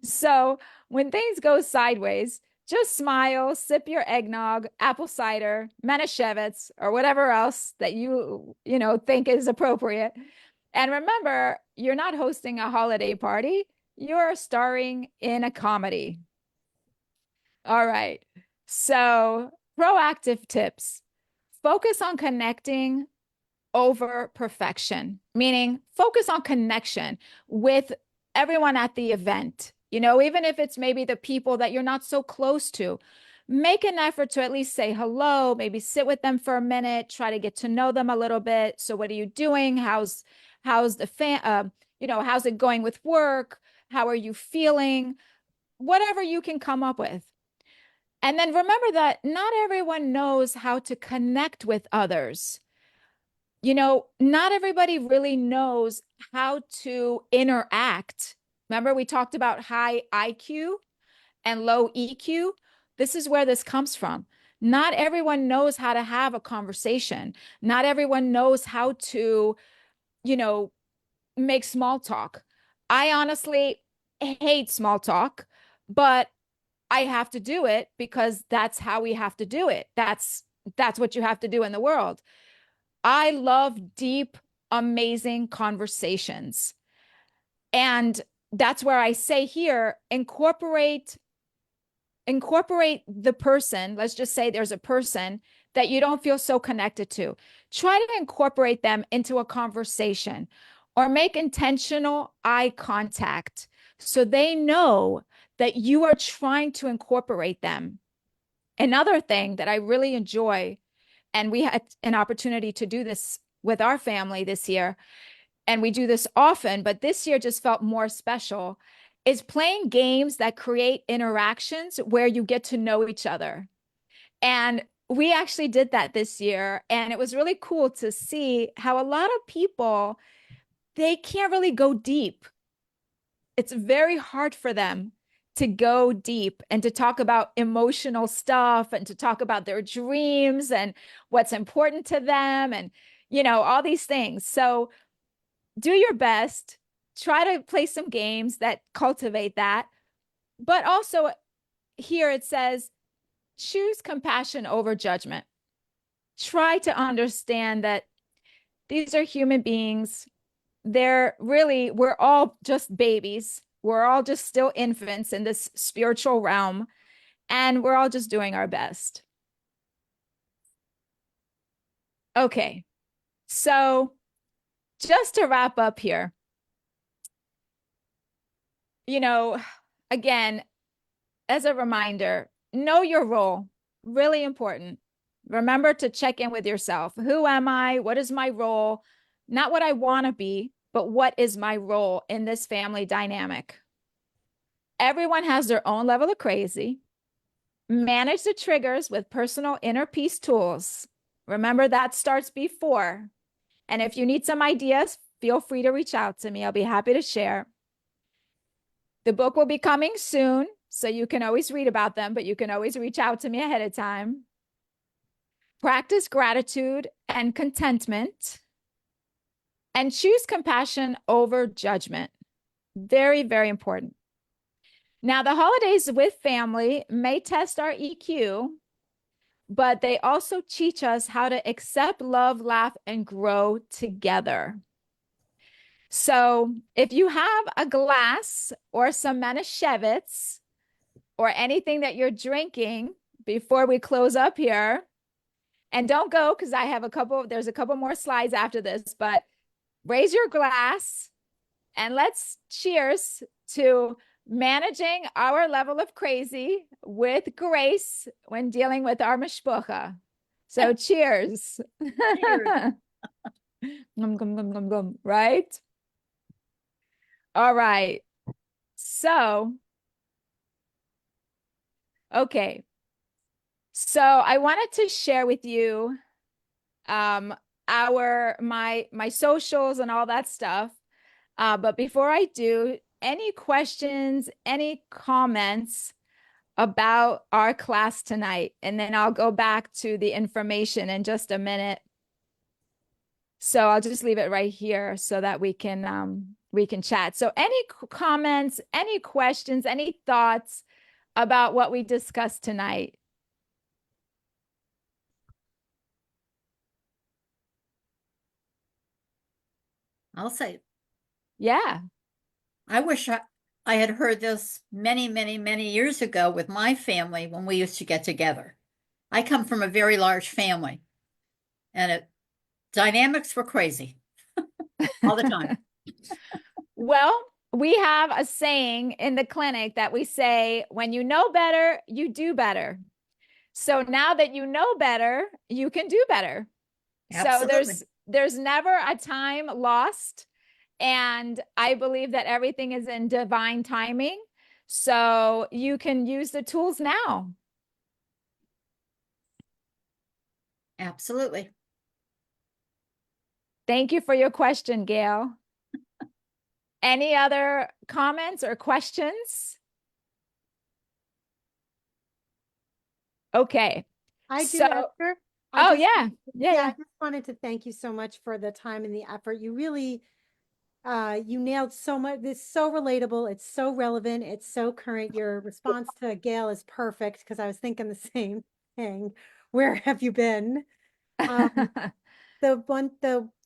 So when things go sideways, just smile, sip your eggnog, apple cider, Manischewitz, or whatever else that you think is appropriate. And remember, you're not hosting a holiday party. You're starring in a comedy. All right. So proactive tips. Focus on connecting over perfection, meaning focus on connection with everyone at the event. Even if it's maybe the people that you're not so close to, make an effort to at least say hello, maybe sit with them for a minute, try to get to know them a little bit. So what are you doing? How's the how's it going with work? How are you feeling? Whatever you can come up with. And then remember that not everyone knows how to connect with others. Not everybody really knows how to interact. Remember, we talked about high IQ and low EQ. This is where this comes from. Not everyone knows how to have a conversation. Not everyone knows how to, make small talk. I honestly hate small talk, but I have to do it because that's how we have to do it. That's what you have to do in the world. I love deep, amazing conversations. And that's where I say here, incorporate the person. Let's just say there's a person that you don't feel so connected to. Try to incorporate them into a conversation or make intentional eye contact so they know that you are trying to incorporate them. Another thing that I really enjoy, and we had an opportunity to do this with our family this year, and we do this often, but this year just felt more special, is playing games that create interactions where you get to know each other. And we actually did that this year, and it was really cool to see how a lot of people, they can't really go deep. It's very hard for them to go deep and to talk about emotional stuff and to talk about their dreams and what's important to them and, all these things. So do your best, try to play some games that cultivate that. But also here it says, choose compassion over judgment. Try to understand that these are human beings. We're all just babies. We're all just still infants in this spiritual realm, and we're all just doing our best. Okay, so just to wrap up here, again, as a reminder, know your role, really important. Remember to check in with yourself. Who am I? What is my role? Not what I want to be, but what is my role in this family dynamic? Everyone has their own level of crazy. Manage the triggers with personal inner peace tools. Remember, that starts before. And if you need some ideas, feel free to reach out to me. I'll be happy to share. The book will be coming soon, so you can always read about them, but you can always reach out to me ahead of time. Practice gratitude and contentment. And choose compassion over judgment. Very, very important. Now, the holidays with family may test our EQ, but they also teach us how to accept, love, laugh, and grow together. So if you have a glass or some Manischewitz or anything that you're drinking before we close up here, and don't go because there's a couple more slides after this, but raise your glass and let's cheers to managing our level of crazy with grace when dealing with our mishpocha. So cheers. Cheers. Gum, gum, gum, gum, gum, right? All right. So, okay. So I wanted to share with you my socials and all that stuff. But before I do, any questions, any comments about our class tonight? And then I'll go back to the information in just a minute. So I'll just leave it right here so that we can chat. So any comments, any questions, any thoughts about what we discussed tonight? I'll say, Yeah. I wish I had heard this many, many, many years ago with my family when we used to get together. I come from a very large family, and dynamics were crazy all the time. Well, we have a saying in the clinic that we say, when you know better, you do better. So now that you know better, you can do better. Absolutely. So there's never a time lost. And I believe that everything is in divine timing. So you can use the tools now. Absolutely. Thank you for your question, Gail. Any other comments or questions? Okay. I do, So- Esther. Oh, just- yeah. Yeah. I just wanted to thank you so much for the time and the effort. You really, you nailed so much. This is so relatable. It's so relevant. It's so current. Your response to Gail is perfect because I was thinking the same thing. Where have you been? The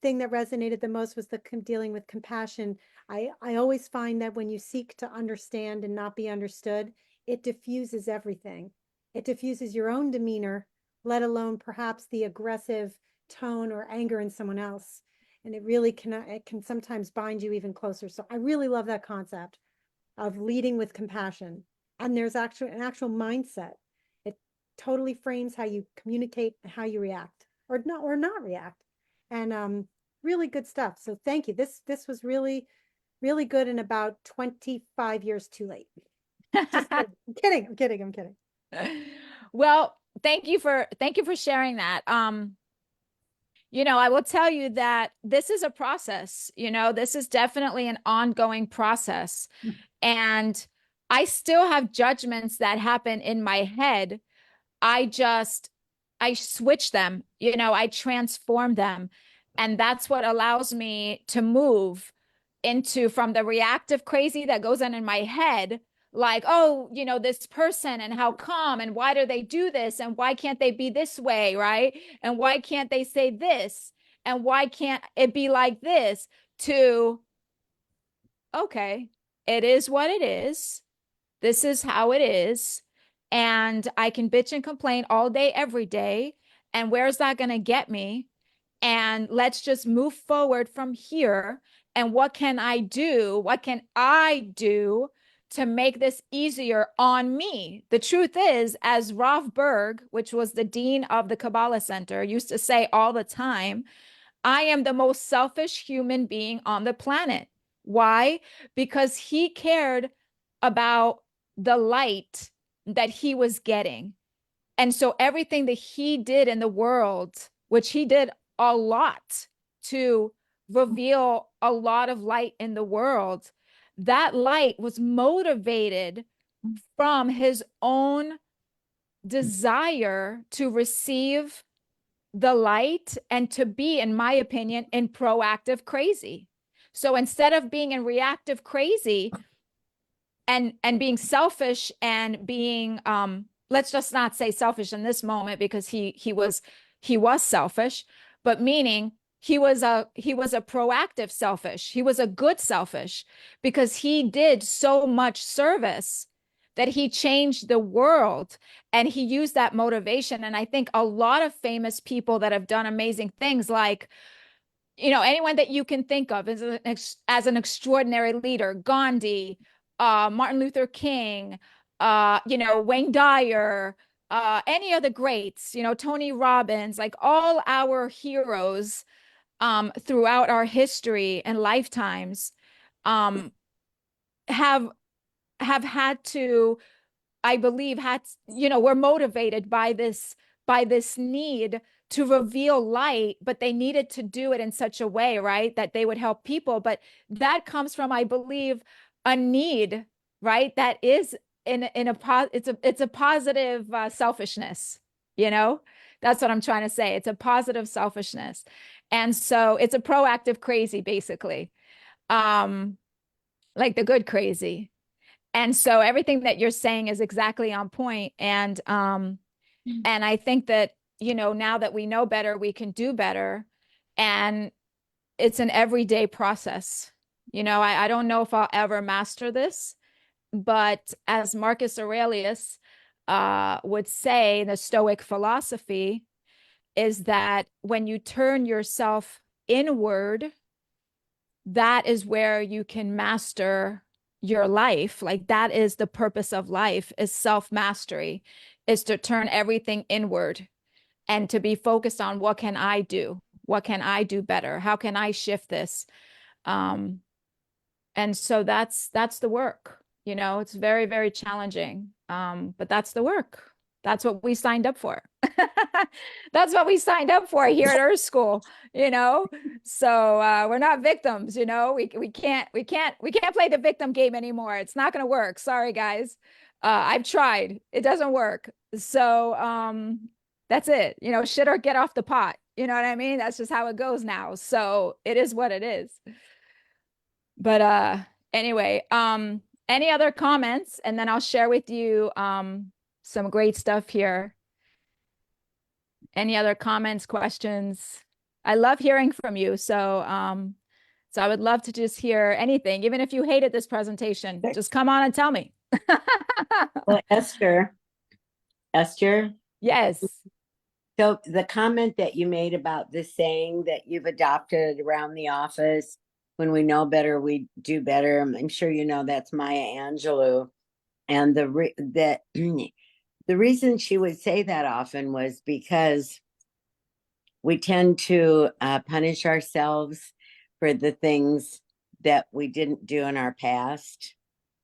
thing that resonated the most was dealing with compassion. I always find that when you seek to understand and not be understood, it diffuses everything. It diffuses your own demeanor, let alone perhaps the aggressive tone or anger in someone else. And it can sometimes bind you even closer. So I really love that concept of leading with compassion. And there's actually an actual mindset. It totally frames how you communicate and how you react or not react. And really good stuff. So thank you. This was really, really good and about 25 years too late. Just kidding. I'm kidding. Well, thank you for sharing that. I will tell you that this is a process. This is definitely an ongoing process. And I still have judgments that happen in my head. I switch them, I transform them. And that's what allows me to move from the reactive crazy that goes on in my head, like, oh, this person and how come and why do they do this and why can't they be this way, right? And why can't they say this and why can't it be like this, to, okay, it is what it is. This is how it is. And I can bitch and complain all day, every day. And where's that going to get me? And let's just move forward from here. And what can I do? What can I do to make this easier on me? The truth is, as Rav Berg, which was the dean of the Kabbalah Center, used to say all the time, I am the most selfish human being on the planet. Why? Because he cared about the light that he was getting. And so everything that he did in the world, which he did a lot to reveal a lot of light in the world, that light was motivated from his own desire to receive the light and to be, in my opinion, in proactive crazy. So instead of being in reactive crazy and being selfish and being let's just not say selfish in this moment, because he was selfish, but meaning he was a proactive selfish. He was a good selfish, because he did so much service that he changed the world, and he used that motivation. And I think a lot of famous people that have done amazing things, like, anyone that you can think of as an extraordinary leader, Gandhi, Martin Luther King, Wayne Dyer, any of the greats, Tony Robbins, like all our heroes throughout our history and lifetimes um, have had to, I believe, were motivated by this need to reveal light, but they needed to do it in such a way, right, that they would help people. But that comes from, I believe, a need, right? That is it's a positive selfishness, That's what I'm trying to say. It's a positive selfishness. And so it's a proactive crazy, basically. Like the good crazy. And so everything that you're saying is exactly on point. And I think that, now that we know better, we can do better. And it's an everyday process. I don't know if I'll ever master this, but as Marcus Aurelius would say, the Stoic philosophy is that when you turn yourself inward, that is where you can master your life. Like that is the purpose of life, is self-mastery, is to turn everything inward and to be focused on what can I do? What can I do better? How can I shift this? And so that's the work. It's very, very challenging. But that's the work. That's what we signed up for. That's what we signed up for here at Earth School, So we're not victims, we can't play the victim game anymore. It's not going to work. Sorry, guys. I've tried. It doesn't work. So that's it. Shit or get off the pot. You know what I mean? That's just how it goes now. So it is what it is. But anyway, any other comments? And then I'll share with you some great stuff here. Any other comments, questions? I love hearing from you. So I would love to just hear anything, even if you hated this presentation, just come on and tell me. Well, Esther. Yes. So the comment that you made about this saying that you've adopted around the office, when we know better, we do better. I'm sure you know that's Maya Angelou. And the reason she would say that often was because we tend to punish ourselves for the things that we didn't do in our past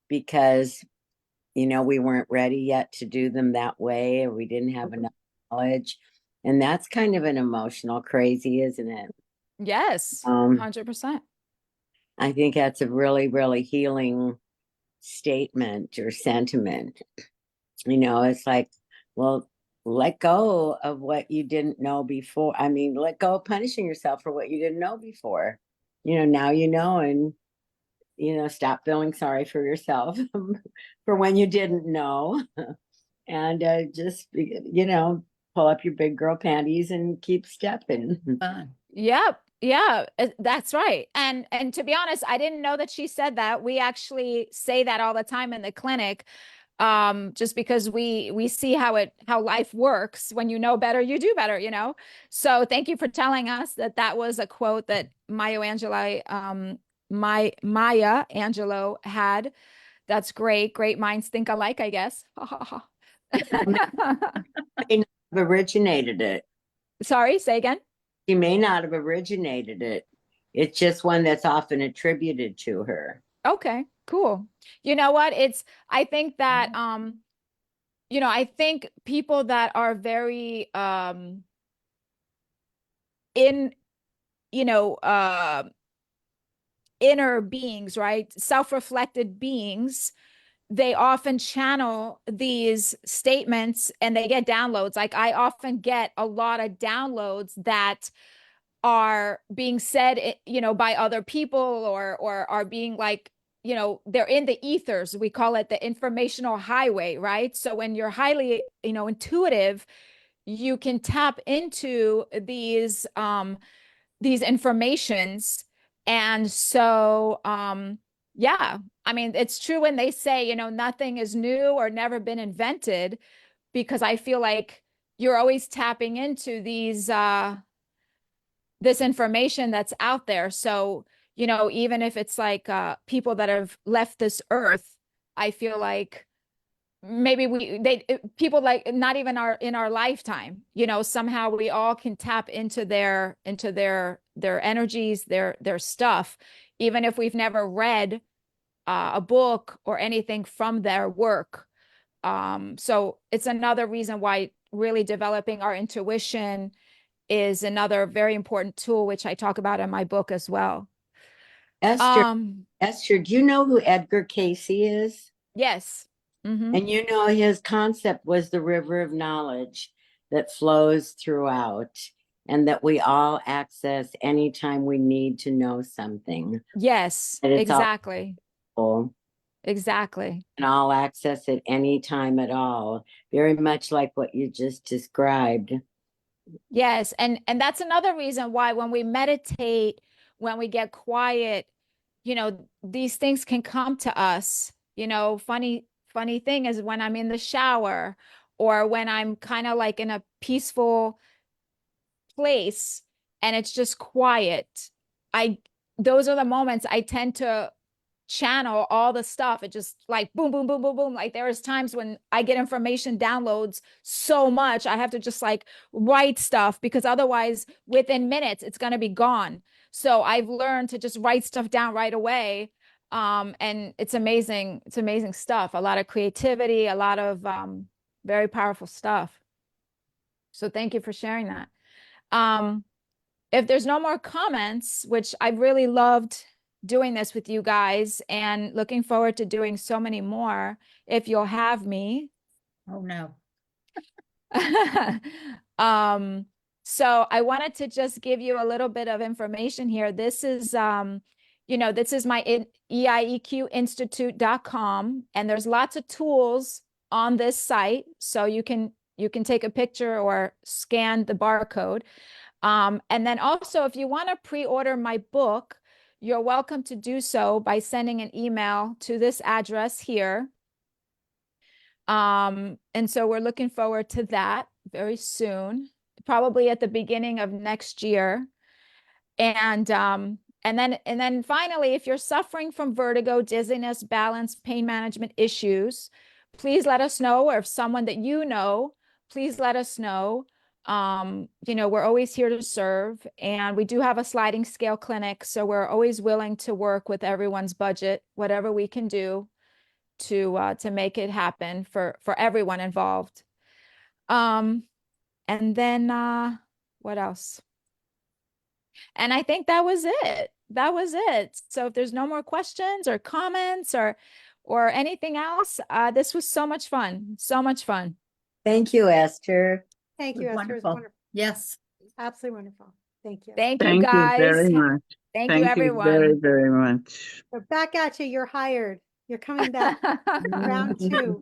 because, we weren't ready yet to do them that way, or we didn't have enough knowledge. And that's kind of an emotional crazy, isn't it? Yes, 100%. I think that's a really, really healing statement or sentiment. It's like, well, let go of what you didn't know before. I mean, let go of punishing yourself for what you didn't know before. Now and stop feeling sorry for yourself for when you didn't know. And just, pull up your big girl panties and keep stepping. Yep. Yeah, that's right. And to be honest, I didn't know that she said that. We actually say that all the time in the clinic, just because we see how life works. When you know better, you do better, So thank you for telling us that was a quote that Maya Angelou had. That's great. Great minds think alike, I guess. May not have originated it. Sorry, say again. She may not have originated it. It's just one that's often attributed to her. Okay, cool. You know what? I think that, I think people that are very, inner beings, right? Self-reflected beings, they often channel these statements and they get downloads. Like I often get a lot of downloads that are being said, by other people or are being like, they're in the ethers. We call it the informational highway, right? So when you're highly, intuitive, you can tap into these informations. And so, yeah, I mean, it's true when they say, nothing is new or never been invented, because I feel like you're always tapping into this information that's out there. So, even if it's like people that have left this earth, I feel like maybe people like not even in our lifetime, somehow we all can tap into their energies, their stuff, even if we've never read a book or anything from their work. So it's another reason why really developing our intuition is another very important tool, which I talk about in my book as well. Esther, do you know who Edgar Casey is? Yes. Mm-hmm. And his concept was the river of knowledge that flows throughout and that we all access anytime we need to know something. Yes, exactly. Exactly. And I'll access it anytime at all. Very much like what you just described. Yes. And that's another reason why when we meditate, when we get quiet, these things can come to us. Funny thing is when I'm in the shower or when I'm kind of like in a peaceful place and it's just quiet, those are the moments I tend to channel all the stuff. It just like boom, boom, boom, boom, boom. Like there's times when I get information downloads so much, I have to just like write stuff because otherwise within minutes it's going to be gone. So I've learned to just write stuff down right away. And it's amazing. It's amazing stuff. A lot of creativity, a lot of very powerful stuff. So thank you for sharing that. If there's no more comments, which I really loved doing this with you guys and looking forward to doing so many more, if you'll have me. Oh, no. So I wanted to just give you a little bit of information here. This is, this is my EIEQinstitute.com, and there's lots of tools on this site. So you can take a picture or scan the barcode. And then also, if you want to pre-order my book, you're welcome to do so by sending an email to this address here. And so we're looking forward to that very soon, probably at the beginning of next year. And then finally, if you're suffering from vertigo, dizziness, balance, pain management issues, please let us know, or if someone that please let us know. We're always here to serve, and we do have a sliding scale clinic, so we're always willing to work with everyone's budget, whatever we can do to make it happen for everyone involved. And then what else? And I think that was it. That was it. So if there's no more questions or comments or anything else, this was so much fun. So much fun. Thank you, Esther. Thank you, Esther. It was Wonderful. wonderful. Yes. Absolutely wonderful. Thank you. Thank you, Thank you guys. very much. Thank you, everyone. Very, very much. We're back at you. You're hired. You're coming back. Round 2.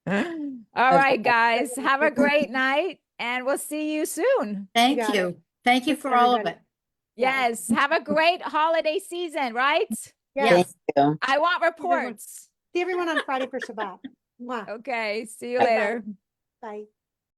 All right, guys. Have a great night, and we'll see you soon. Thank got you. it. Thank you Thanks, for all of everybody. it. Yes. Have a great holiday season, right? Yes. Thank you. I want reports. See everyone on Friday for Shabbat. Mwah. Okay. See you Bye-bye. later. Bye.